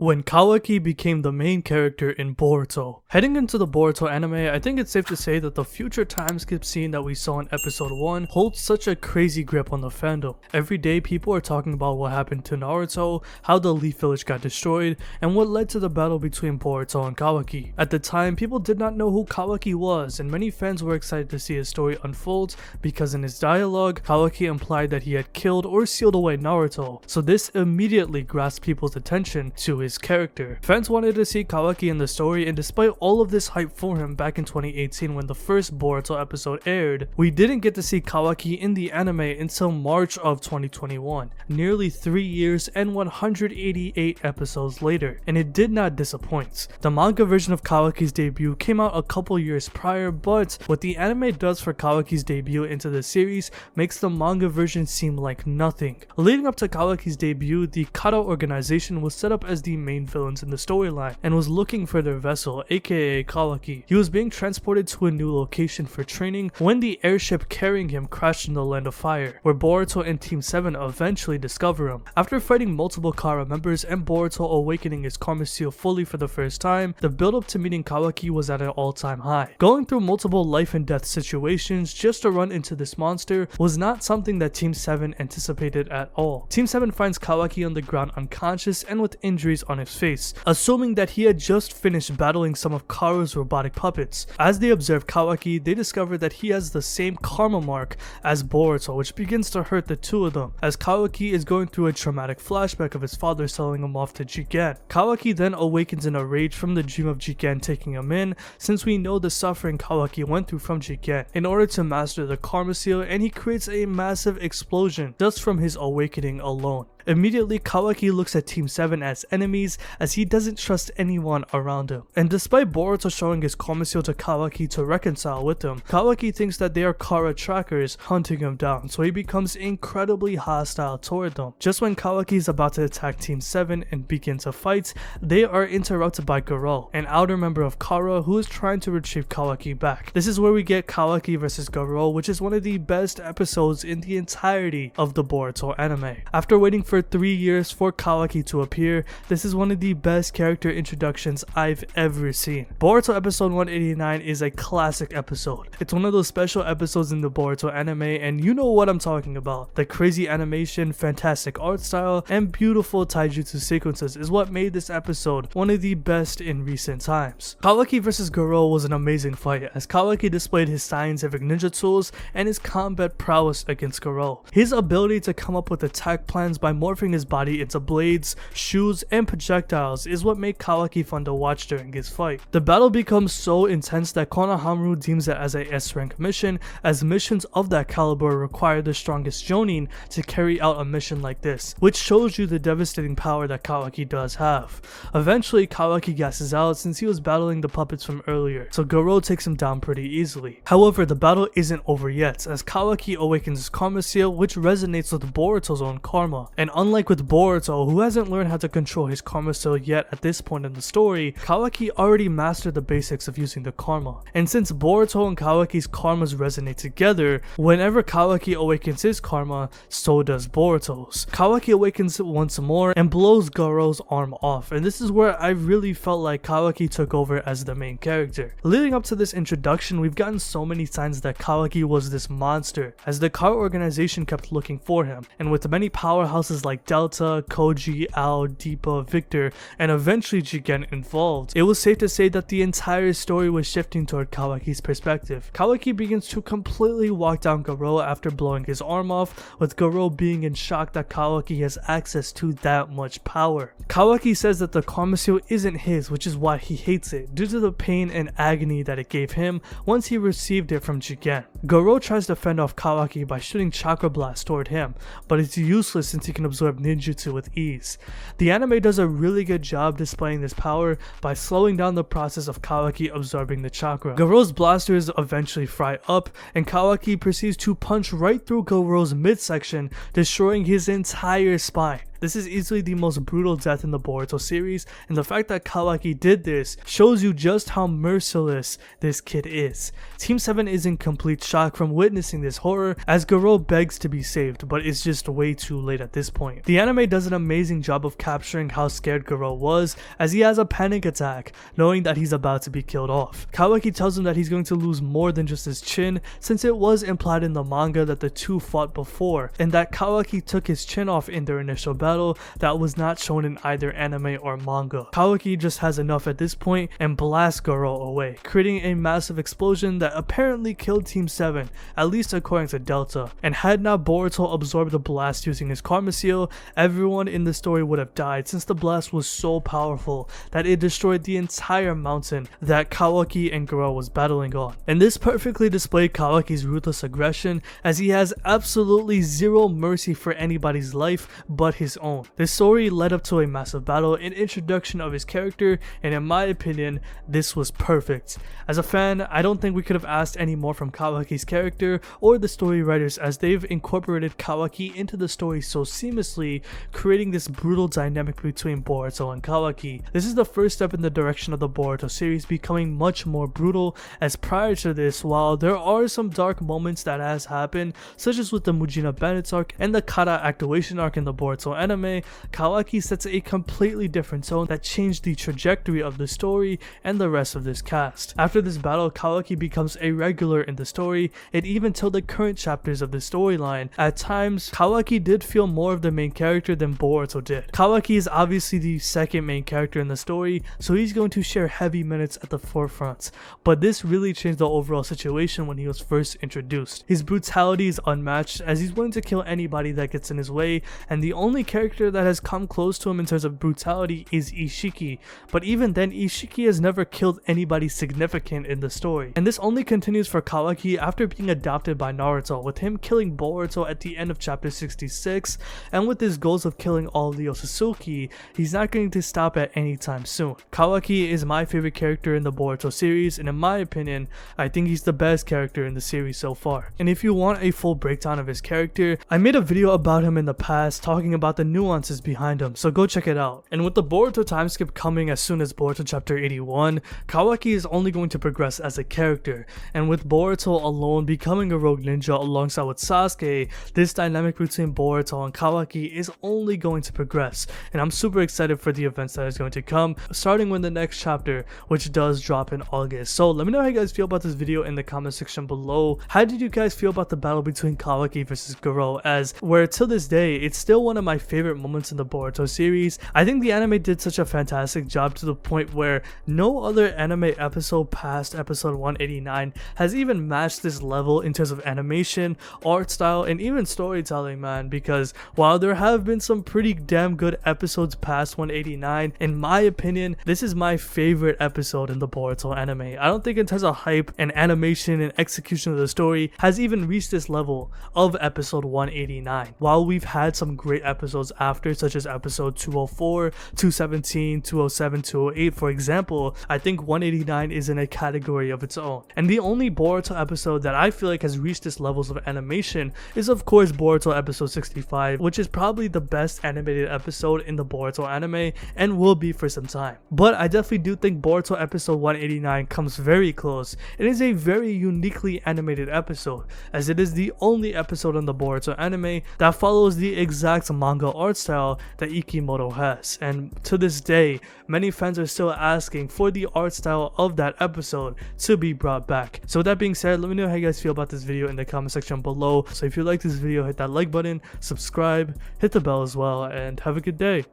when Kawaki became the main character in Boruto. Heading into the Boruto anime, I think it's safe to say that the future time skip scene that we saw in episode 1 holds such a crazy grip on the fandom. Every day people are talking about what happened to Naruto, how the Leaf Village got destroyed, and what led to the battle between Boruto and Kawaki. At the time, people did not know who Kawaki was, and many fans were excited to see his story unfold because in his dialogue, Kawaki implied that he had killed or sealed away Naruto, so this immediately grasped people's attention to his character. Fans wanted to see Kawaki in the story, and despite all of this hype for him back in 2018 when the first Boruto episode aired, we didn't get to see Kawaki in the anime until March of 2021, nearly 3 years and 188 episodes later, and it did not disappoint. The manga version of Kawaki's debut came out a couple years prior, but what the anime does for Kawaki's debut into the series makes the manga version seem like nothing. Leading up to Kawaki's debut, the Kara organization was set up as the main villains in the storyline and was looking for their vessel, aka Kawaki. He was being transported to a new location for training when the airship carrying him crashed in the Land of Fire, where Boruto and Team 7 eventually discover him. After fighting multiple Kara members and Boruto awakening his Karma Seal fully for the first time, the build-up to meeting Kawaki was at an all-time high. Going through multiple life and death situations just to run into this monster was not something that Team 7 anticipated at all. Team 7 finds Kawaki on the ground unconscious and with injuries on his face, assuming that he had just finished battling some of Kara's robotic puppets. As they observe Kawaki, they discover that he has the same karma mark as Boruto, which begins to hurt the two of them, as Kawaki is going through a traumatic flashback of his father selling him off to Jigen. Kawaki then awakens in a rage from the dream of Jigen taking him in, since we know the suffering Kawaki went through from Jigen, in order to master the Karma Seal, and he creates a massive explosion just from his awakening alone. Immediately, Kawaki looks at Team 7 as enemies, as he doesn't trust anyone around him. And despite Boruto showing his Karma Seal to Kawaki to reconcile with him, Kawaki thinks that they are Kara trackers hunting him down, so he becomes incredibly hostile toward them. Just when Kawaki is about to attack Team 7 and begin to fight, they are interrupted by Garou, an outer member of Kara who is trying to retrieve Kawaki back. This is where we get Kawaki vs Garou, which is one of the best episodes in the entirety of the Boruto anime. After waiting for 3 years for Kawaki to appear, this is one of the best character introductions I've ever seen. Boruto episode 189 is a classic episode. It's one of those special episodes in the Boruto anime, and you know what I'm talking about. The crazy animation, fantastic art style, and beautiful taijutsu sequences is what made this episode one of the best in recent times. Kawaki vs Garou was an amazing fight, as Kawaki displayed his scientific ninja tools and his combat prowess against Garou. His ability to come up with attack plans by morphing his body into blades, shoes, and projectiles is what made Kawaki fun to watch during his fight. The battle becomes so intense that Konohamaru deems it as a S-rank mission, as missions of that caliber require the strongest Jonin to carry out a mission like this, which shows you the devastating power that Kawaki does have. Eventually, Kawaki gasses out since he was battling the puppets from earlier, so Garou takes him down pretty easily. However, the battle isn't over yet, as Kawaki awakens his Karma Seal, which resonates with Boruto's own karma. And unlike with Boruto, who hasn't learned how to control his Karma Seal yet at this point in the story, Kawaki already mastered the basics of using the karma. And since Boruto and Kawaki's karmas resonate together, whenever Kawaki awakens his karma, so does Boruto's. Kawaki awakens once more and blows Garou's arm off, and this is where I really felt like Kawaki took over as the main character. Leading up to this introduction, we've gotten so many signs that Kawaki was this monster, as the Kara organization kept looking for him, and with many powerhouses like Delta, Koji, Ao, Deepa, Victor, and eventually Jigen involved, it was safe to say that the entire story was shifting toward Kawaki's perspective. Kawaki begins to completely walk down Garou after blowing his arm off, with Garou being in shock that Kawaki has access to that much power. Kawaki says that the Karma Seal isn't his, which is why he hates it, due to the pain and agony that it gave him once he received it from Jigen. Garou tries to fend off Kawaki by shooting Chakra Blast toward him, but it's useless since he can absorb ninjutsu with ease. The anime does a really good job displaying this power by slowing down the process of Kawaki absorbing the chakra. Garou's blasters eventually fry up, and Kawaki proceeds to punch right through Garou's midsection, destroying his entire spine. This is easily the most brutal death in the Boruto series, and the fact that Kawaki did this shows you just how merciless this kid is. Team 7 is in complete shock from witnessing this horror as Garou begs to be saved, but it's just way too late at this point. The anime does an amazing job of capturing how scared Garou was as he has a panic attack, knowing that he's about to be killed off. Kawaki tells him that he's going to lose more than just his chin, since it was implied in the manga that the two fought before, and that Kawaki took his chin off in their initial battle that was not shown in either anime or manga. Kawaki just has enough at this point and blasts Garou away, creating a massive explosion that apparently killed Team 7, at least according to Delta. And had not Boruto absorbed the blast using his Karma Seal, everyone in the story would have died, since the blast was so powerful that it destroyed the entire mountain that Kawaki and Garou was battling on. And this perfectly displayed Kawaki's ruthless aggression, as he has absolutely zero mercy for anybody's life but his own. This story led up to a massive battle and introduction of his character, and in my opinion, this was perfect. As a fan, I don't think we could have asked any more from Kawaki's character or the story writers, as they've incorporated Kawaki into the story so seamlessly, creating this brutal dynamic between Boruto and Kawaki. This is the first step in the direction of the Boruto series becoming much more brutal, as prior to this, while there are some dark moments that has happened, such as with the Mujina Bandits arc and the Kara activation arc in the Boruto anime, Kawaki sets a completely different tone that changed the trajectory of the story and the rest of this cast. After this battle, Kawaki becomes a regular in the story, and even till the current chapters of the storyline, at times Kawaki did feel more of the main character than Boruto did. Kawaki is obviously the second main character in the story, so he's going to share heavy minutes at the forefront, but this really changed the overall situation when he was first introduced. His brutality is unmatched, as he's willing to kill anybody that gets in his way, and the only character that has come close to him in terms of brutality is Ishiki, but even then Ishiki has never killed anybody significant in the story. And this only continues for Kawaki after being adopted by Naruto, with him killing Boruto at the end of chapter 66, and with his goals of killing all the Otsutsuki, he's not going to stop at any time soon. Kawaki is my favorite character in the Boruto series, and in my opinion, I think he's the best character in the series so far. And if you want a full breakdown of his character, I made a video about him in the past talking about the nuances behind him, so go check it out. And with the Boruto time skip coming as soon as Boruto chapter 81, Kawaki is only going to progress as a character, and with Boruto alone becoming a rogue ninja alongside with Sasuke, this dynamic between Boruto and Kawaki is only going to progress, and I'm super excited for the events that is going to come, starting with the next chapter, which does drop in August. So let me know how you guys feel about this video in the comment section below. How did you guys feel about the battle between Kawaki versus Garou, as where till this day it's still one of my favorite moments in the Boruto series. I think the anime did such a fantastic job to the point where no other anime episode past episode 189 has even matched this level in terms of animation, art style, and even storytelling, man, because while there have been some pretty damn good episodes past 189, in my opinion, this is my favorite episode in the Boruto anime. I don't think in terms of hype and animation and execution of the story has even reached this level of episode 189. While we've had some great episodes after, such as episode 204, 217, 207, 208 for example, I think 189 is in a category of its own. And the only Boruto episode that I feel like has reached this levels of animation is of course Boruto episode 65, which is probably the best animated episode in the Boruto anime and will be for some time. But I definitely do think Boruto episode 189 comes very close. It is a very uniquely animated episode, as it is the only episode in the Boruto anime that follows the exact manga art style that Ikimoto has, and to this day many fans are still asking for the art style of that episode to be brought back. So with that being said, let me know how you guys feel about this video in the comment section below. So if you like this video, hit that like button, subscribe, hit the bell as well, and have a good day.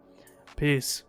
Peace.